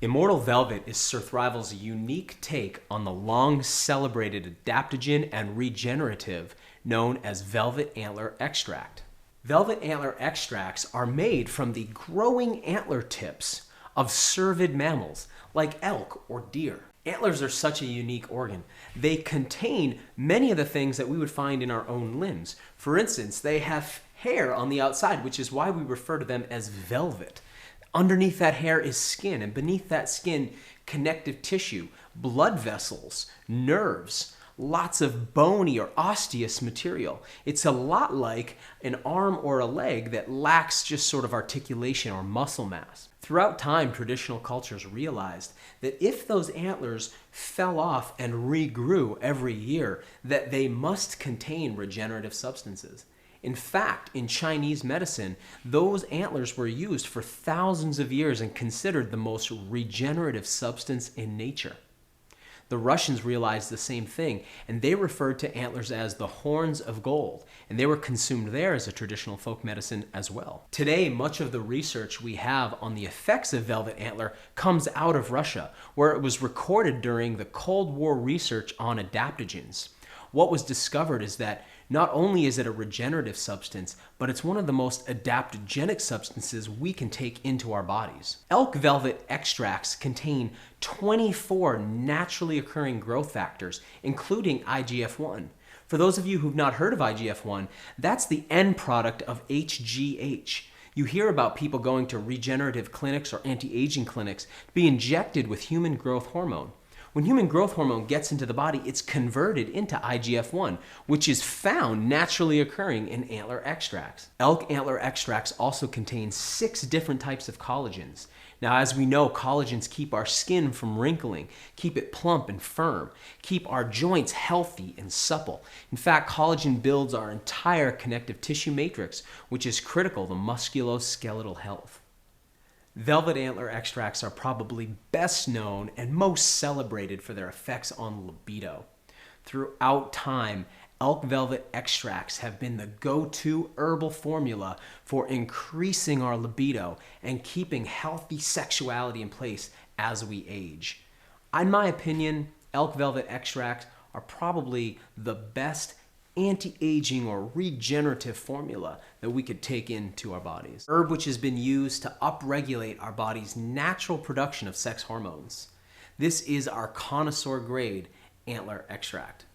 Immortal Velvet is Surthrival's unique take on the long-celebrated adaptogen and regenerative known as velvet antler extract. Velvet antler extracts are made from the growing antler tips of cervid mammals like elk or deer. Antlers are such a unique organ. They contain many of the things that we would find in our own limbs. For instance, they have hair on the outside, which is why we refer to them as velvet. Underneath that hair is skin, and beneath that skin, connective tissue, blood vessels, nerves, lots of bony or osseous material. It's a lot like an arm or a leg that lacks just sort of articulation or muscle mass. Throughout time, traditional cultures realized that if those antlers fell off and regrew every year, that they must contain regenerative substances. In fact, in Chinese medicine, those antlers were used for thousands of years and considered the most regenerative substance in nature. The Russians realized the same thing, and they referred to antlers as the horns of gold, and they were consumed there as a traditional folk medicine as well. Today, much of the research we have on the effects of velvet antler comes out of Russia, where it was recorded during the Cold War research on adaptogens. What was discovered is that not only is it a regenerative substance, but it's one of the most adaptogenic substances we can take into our bodies. Elk velvet extracts contain 24 naturally occurring growth factors, including IGF-1. For those of you who've not heard of IGF-1, that's the end product of HGH. You hear about people going to regenerative clinics or anti-aging clinics to be injected with human growth hormone. When human growth hormone gets into the body, it's converted into IGF-1, which is found naturally occurring in antler extracts. Elk antler extracts also contain 6 different types of collagens. Now, as we know, collagens keep our skin from wrinkling, keep it plump and firm, keep our joints healthy and supple. In fact, collagen builds our entire connective tissue matrix, which is critical to musculoskeletal health. Velvet antler extracts are probably best known and most celebrated for their effects on libido. Throughout time, elk velvet extracts have been the go-to herbal formula for increasing our libido and keeping healthy sexuality in place as we age. In my opinion, elk velvet extracts are probably the best anti-aging or regenerative formula that we could take into our bodies. Herb which has been used to upregulate our body's natural production of sex hormones. This is our connoisseur grade antler extract.